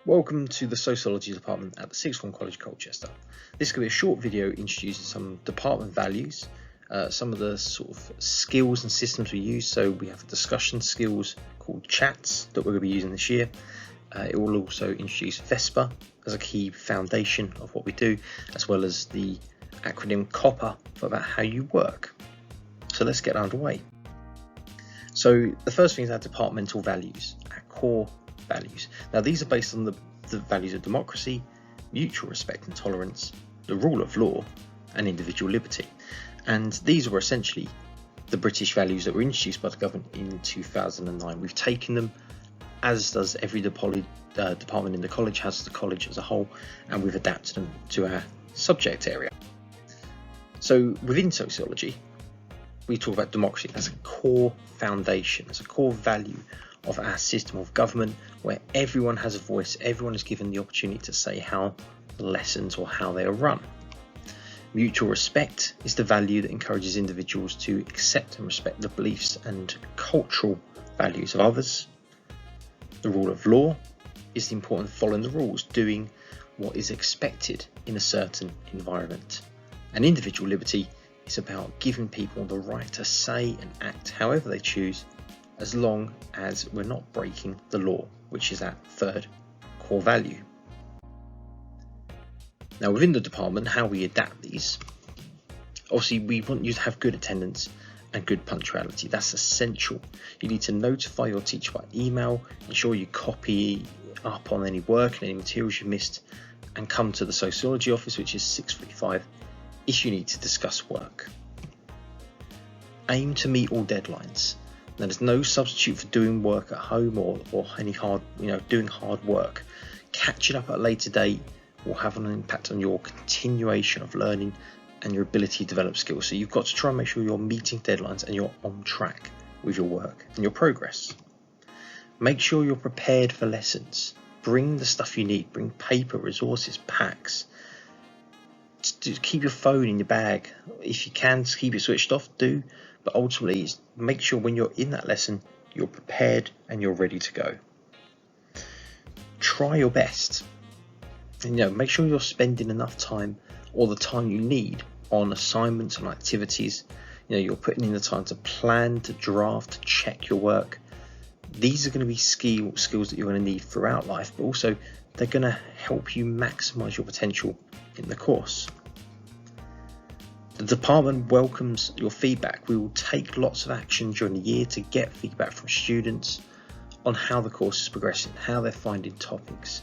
Welcome to the Sociology department at the Sixth Form College, Colchester. This is going to be a short video introducing some department values, some of the sort of skills and systems we use. So we have discussion skills called C.H.A.T.S that we're going to be using this year. It will also introduce V.E.S.P.A as a key foundation of what we do, as well as the acronym C.O.P.P.E.R for about how you work. So let's get underway. So the first thing is our departmental values, our core values. Now these are based on the values of democracy, mutual respect and tolerance, the rule of law and individual liberty. And these were essentially the British values that were introduced by the government in 2009. We've taken them, as does every department in the college, has the college as a whole, and we've adapted them to our subject area. So within sociology, we talk about democracy as a core foundation, as a core value of our system of government, where everyone has a voice, everyone is given the opportunity to say how lessons or how they are run. Mutual respect is the value that encourages individuals to accept and respect the beliefs and cultural values of others. The rule of law is the importance of following the rules, doing what is expected in a certain environment. And individual liberty is about giving people the right to say and act however they choose, as long as we're not breaking the law, which is our third core value. Now within the department, how we adapt these, obviously we want you to have good attendance and good punctuality. That's essential. You need to notify your teacher by email, ensure you copy up on any work and any materials you missed, and come to the sociology office, which is 635, if you need to discuss work. Aim to meet all deadlines. Now, there's no substitute for doing work at home or any doing hard work. Catching up at a later date will have an impact on your continuation of learning and your ability to develop skills. So you've got to try and make sure you're meeting deadlines and you're on track with your work and your progress. Make sure you're prepared for lessons. Bring the stuff you need. Bring paper, resources, packs. Keep your phone in your bag. If you can, keep it switched off, do. But ultimately, make sure when you're in that lesson, you're prepared and you're ready to go. Try your best. And, make sure you're spending enough time, or the time you need, on assignments and activities. You're putting in the time to plan, to draft, to check your work. These are going to be skills that you're going to need throughout life, but also they're going to help you maximize your potential in the course. The department welcomes your feedback. We will take lots of action during the year to get feedback from students on how the course is progressing, how they're finding topics.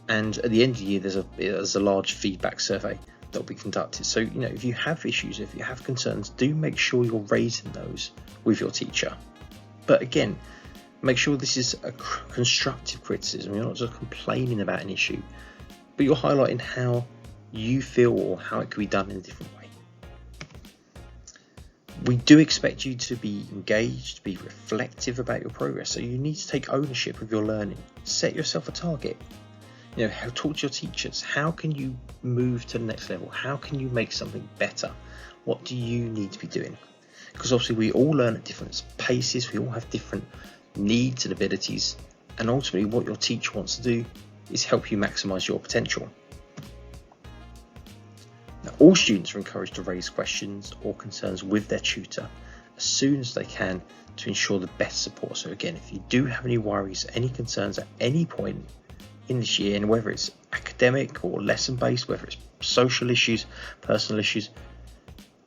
And at the end of the year, there's a large feedback survey that will be conducted. So, if you have issues, if you have concerns, do make sure you're raising those with your teacher. But again, make sure this is a constructive criticism. You're not just complaining about an issue, but you're highlighting how you feel or how it could be done in a different way. We do expect you to be engaged, be reflective about your progress. So you need to take ownership of your learning. Set yourself a target. Talk to your teachers. How can you move to the next level? How can you make something better? What do you need to be doing? Because obviously we all learn at different paces. We all have different needs and abilities. And ultimately what your teacher wants to do is help you maximize your potential. Now, all students are encouraged to raise questions or concerns with their tutor as soon as they can to ensure the best support. So again, if you do have any worries, any concerns at any point in this year, and whether it's academic or lesson based, whether it's social issues, personal issues,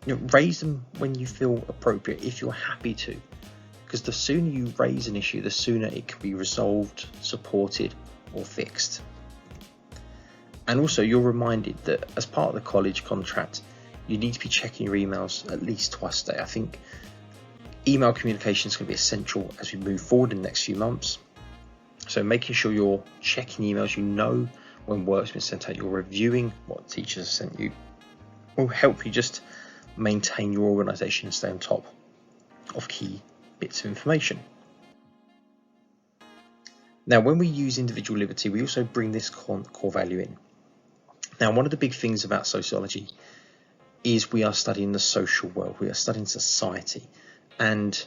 raise them when you feel appropriate, if you're happy to, because the sooner you raise an issue, the sooner it can be resolved, supported or fixed. And also you're reminded that as part of the college contract, you need to be checking your emails at least twice a day. I think email communication is going to be essential as we move forward in the next few months. So making sure you're checking emails, when work's been sent out, you're reviewing what teachers have sent you, will help you just maintain your organisation and stay on top of key bits of information. Now, when we use individual liberty, we also bring this core value in. Now, one of the big things about sociology is we are studying the social world. We are studying society. And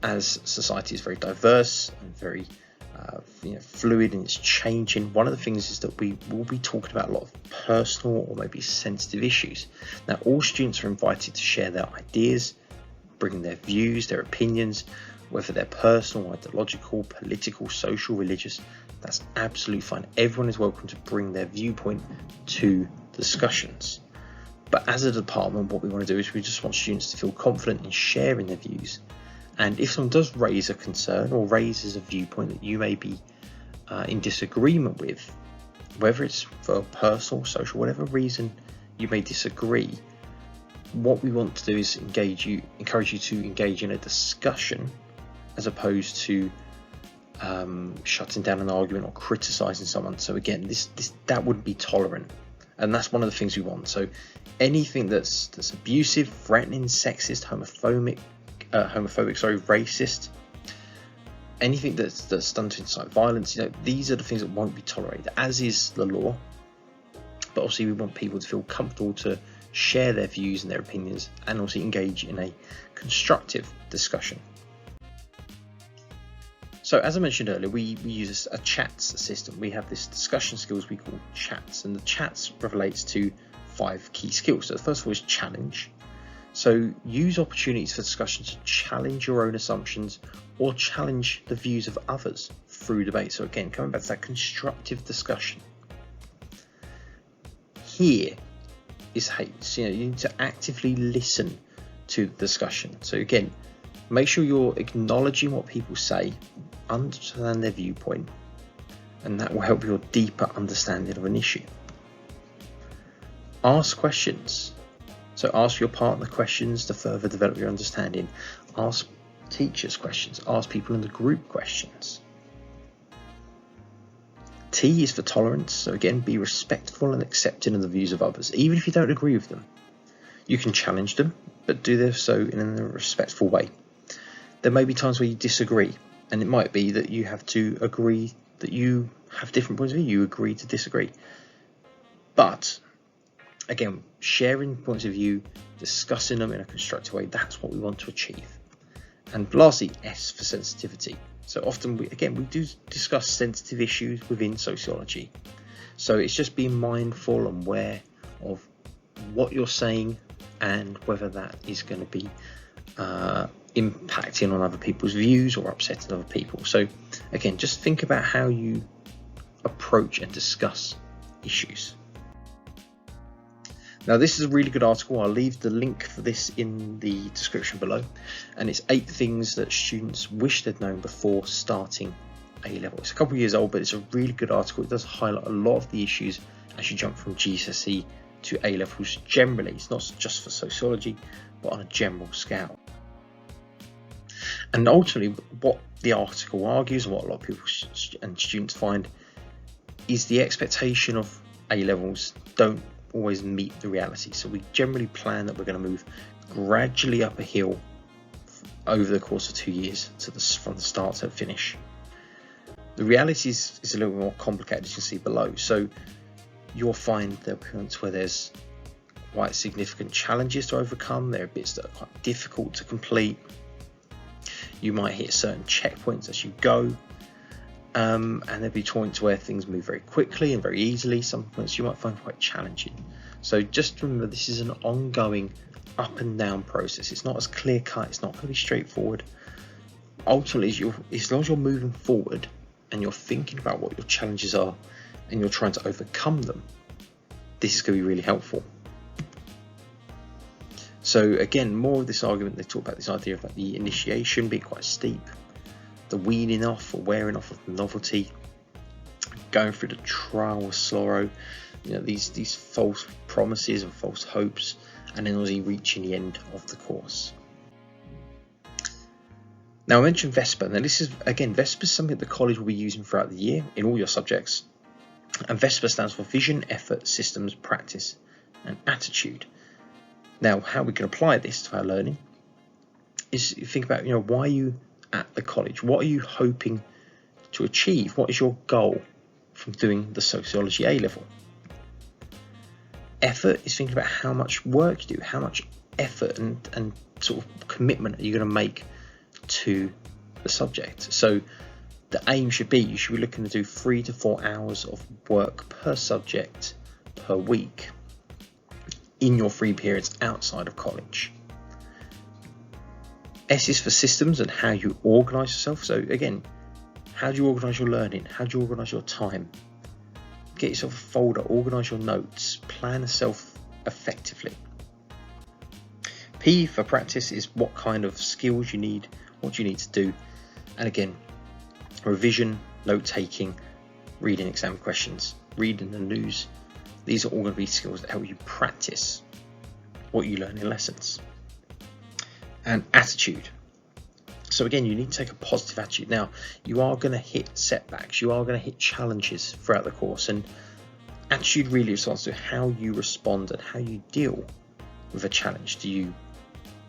as society is very diverse and very fluid and it's changing. One of the things is that we will be talking about a lot of personal or maybe sensitive issues. Now, all students are invited to share their ideas, bring their views, their opinions, whether they're personal, ideological, political, social, religious. That's absolutely fine. Everyone is welcome to bring their viewpoint to discussions. But as a department, what we want to do is we just want students to feel confident in sharing their views. And if someone does raise a concern or raises a viewpoint that you may be in disagreement with, whether it's for personal, social, whatever reason you may disagree, what we want to do is encourage you to engage in a discussion as opposed to shutting down an argument or criticizing someone. So again, that wouldn't be tolerant, and that's one of the things we want. So anything that's abusive, threatening, sexist, homophobic, racist, anything that's done to incite violence, these are the things that won't be tolerated, as is the law. But obviously we want people to feel comfortable to share their views and their opinions, and also engage in a constructive discussion. So as I mentioned earlier, we use a C.H.A.T.S system. We have this discussion skills we call C.H.A.T.S, and the C.H.A.T.S relates to 5 key skills. So the first of all is challenge. So use opportunities for discussion to challenge your own assumptions or challenge the views of others through debate. So again, coming back to that constructive discussion. Here is hate. You need to actively listen to the discussion. So again, make sure you're acknowledging what people say, understand their viewpoint, and that will help your deeper understanding of an issue. Ask questions. So ask your partner questions to further develop your understanding. Ask teachers questions. Ask people in the group questions. T is for tolerance. So again, be respectful and accepting of the views of others, even if you don't agree with them. You can challenge them, but do so in a respectful way. There may be times where you disagree, and it might be that you have to agree that you have different points of view. You agree to disagree. But again, sharing points of view, discussing them in a constructive way, that's what we want to achieve. And lastly, S for sensitivity. So often we do discuss sensitive issues within sociology. So it's just being mindful and aware of what you're saying and whether that is going to be impacting on other people's views or upsetting other people. So again, just think about how you approach and discuss issues. Now, this is a really good article. I'll leave the link for this in the description below, and it's 8 things that students wish they'd known before starting A-level. It's a couple of years old, but it's a really good article. It does highlight a lot of the issues as you jump from GCSE to A-levels generally. It's not just for sociology, but on a general scale. And ultimately, what the article argues, and what a lot of people and students find, is the expectation of A-levels don't always meet the reality. So we generally plan that we're going to move gradually up a hill over the course of 2 years from the start to finish. The reality is a little bit more complicated, as you can see below. So you'll find there are points where there's quite significant challenges to overcome. There are bits that are quite difficult to complete. You might hit certain checkpoints as you go. And there'll be points where things move very quickly and very easily. Some points you might find quite challenging. So just remember, this is an ongoing up and down process. It's not as clear cut. It's not going to be straightforward. Ultimately, as long as you're moving forward and you're thinking about what your challenges are and you're trying to overcome them, this is going to be really helpful. So again, more of this argument, they talk about this idea of like the initiation being quite steep, the weaning off or wearing off of the novelty, going through the trial of sorrow, these false promises and false hopes, and then obviously reaching the end of the course. Now I mentioned V.E.S.P.A. Now this is, again, V.E.S.P.A is something the college will be using throughout the year in all your subjects. And V.E.S.P.A stands for Vision, Effort, Systems, Practice and Attitude. Now how we can apply this to our learning is think about, why are you at the college? What are you hoping to achieve? What is your goal from doing the sociology A-level? Effort is thinking about how much work you do, how much effort and sort of commitment are you going to make to the subject. So the aim should be, you should be looking to do 3 to 4 hours of work per subject per week in your free periods outside of college. S is for systems and how you organise yourself. So again, how do you organise your learning? How do you organise your time? Get yourself a folder, organise your notes, plan yourself effectively. P for practice is what kind of skills you need, what you need to do. And again, revision, note taking, reading exam questions, reading the news. These are all going to be skills that help you practice what you learn in lessons. And attitude. So again, you need to take a positive attitude. Now, you are going to hit setbacks, you are going to hit challenges throughout the course, and attitude really responds to how you respond and how you deal with a challenge. Do you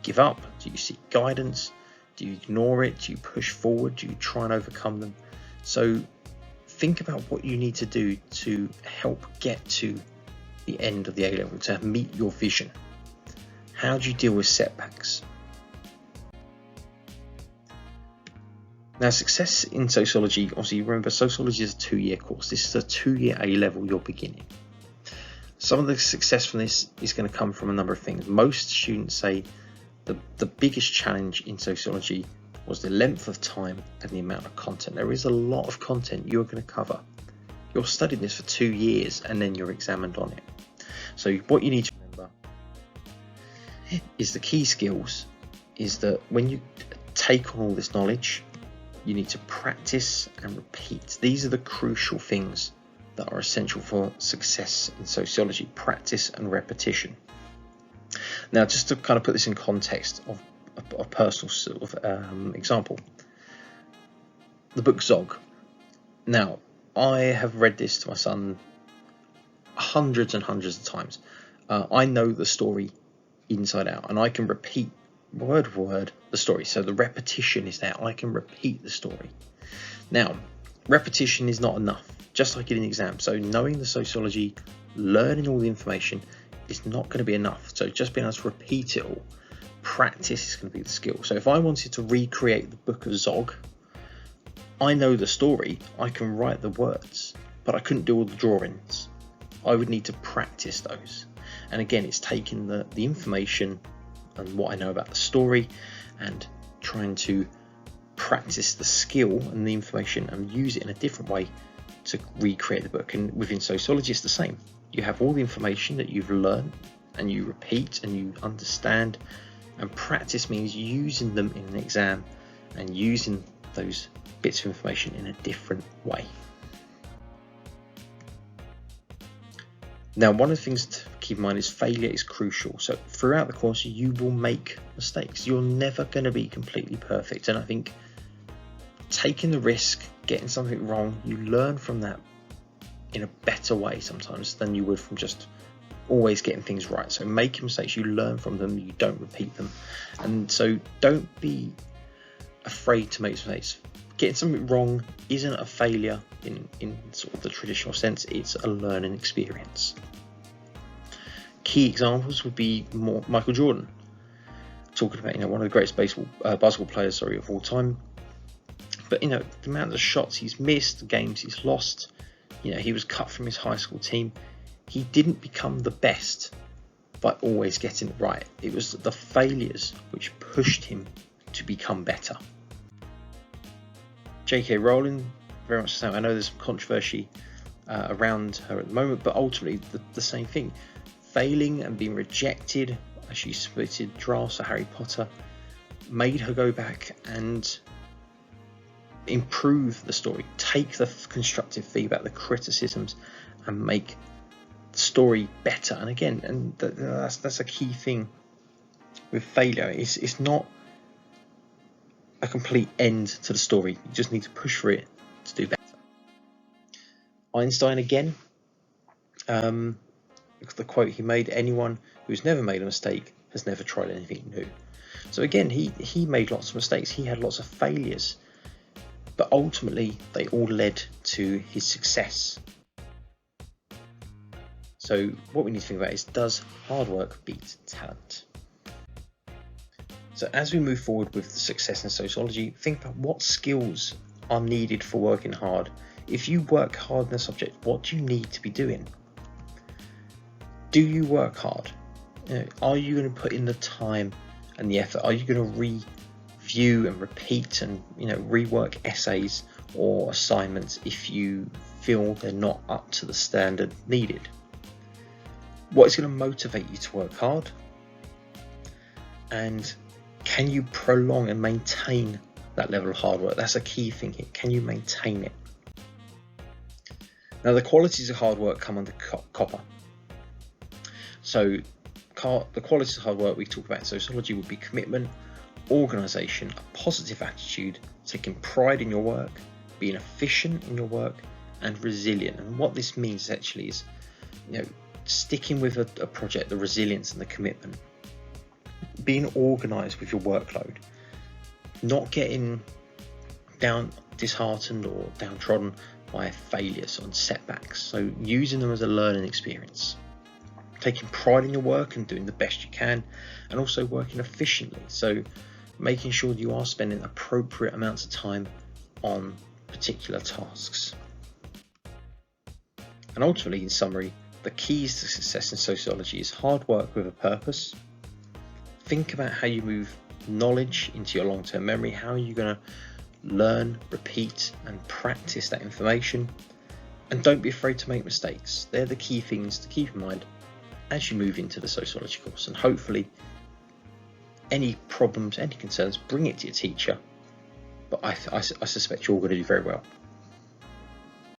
give up? Do you seek guidance? Do you ignore it? Do you push forward? Do you try and overcome them? So think about what you need to do to help get to the end of the A level, to meet your vision. How do you deal with setbacks? Now, success in sociology, obviously remember sociology is a 2-year course. This is a 2-year A level you're beginning. Some of the success from this is going to come from a number of things. Most students say the biggest challenge in sociology was the length of time and the amount of content. There is a lot of content you're going to cover. You're studying this for 2 years and then you're examined on it. So what you need to remember is the key skills is that when you take on all this knowledge, you need to practice and repeat. These are the crucial things that are essential for success in sociology: practice and repetition. Now, just to kind of put this in context of a personal sort of example, the book Zog. Now, I have read this to my son hundreds and hundreds of times. I know the story inside out, and I can repeat word for word the story. So the repetition is there. I can repeat the story. Now, repetition is not enough, just like in an exam. So knowing the sociology, learning all the information is not going to be enough. So just being able to repeat it all, practice is going to be the skill. So if I wanted to recreate the book of Zog, I know the story, I can write the words, but I couldn't do all the drawings. I would need to practice those. And again, it's taking the information and what I know about the story and trying to practice the skill and the information and use it in a different way to recreate the book. And within sociology, it's the same. You have all the information that you've learned and you repeat and you understand, and practice means using them in an exam and using those bits of information in a different way. Now, one of the things to keep in mind is failure is crucial. So throughout the course, you will make mistakes. You're never going to be completely perfect. And I think taking the risk, getting something wrong, you learn from that in a better way sometimes than you would from just always getting things right. So making mistakes, you learn from them, you don't repeat them. And so don't be afraid to make mistakes. Getting something wrong isn't a failure in sort of the traditional sense, it's a learning experience. Key examples would be Michael Jordan, talking about one of the greatest basketball players of all time. But the amount of shots he's missed, the games he's lost, he was cut from his high school team. He didn't become the best by always getting it right. It was the failures which pushed him to become better. J.K. Rowling, very much the same. I know there's some controversy around her at the moment, but ultimately the same thing. Failing and being rejected as she submitted drafts for Harry Potter made her go back and improve the story, take the constructive feedback, the criticisms, and make the story better. And again, that's a key thing with failure. It's not a complete end to the story. You just need to push for it to do better. Einstein again, the quote he made: anyone who's never made a mistake has never tried anything new. So again, he made lots of mistakes, he had lots of failures, but ultimately they all led to his success. So what we need to think about is, does hard work beat talent? So as we move forward with the success in sociology, think about what skills are needed for working hard. If you work hard in a subject, what do you need to be doing? Do you work hard? Are you going to put in the time and the effort? Are you going to review and repeat and rework essays or assignments if you feel they're not up to the standard needed? What is going to motivate you to work hard? And can you prolong and maintain that level of hard work? That's a key thing here. Can you maintain it? Now, the qualities of hard work come under C.O.P.P.E.R. So the qualities of hard work we talk about in sociology would be commitment, organisation, a positive attitude, taking pride in your work, being efficient in your work, and resilient. And what this means actually is, sticking with a project, the resilience and the commitment, being organised with your workload, not getting disheartened or downtrodden by failures and setbacks. So using them as a learning experience, taking pride in your work and doing the best you can, and also working efficiently. So making sure you are spending appropriate amounts of time on particular tasks. And ultimately, in summary, the keys to success in sociology is hard work with a purpose. Think about how you move knowledge into your long-term memory. How are you going to learn, repeat, and practice that information? And don't be afraid to make mistakes. They're the key things to keep in mind as you move into the sociology course. And hopefully, any problems, any concerns, bring it to your teacher. But I suspect you're all going to do very well.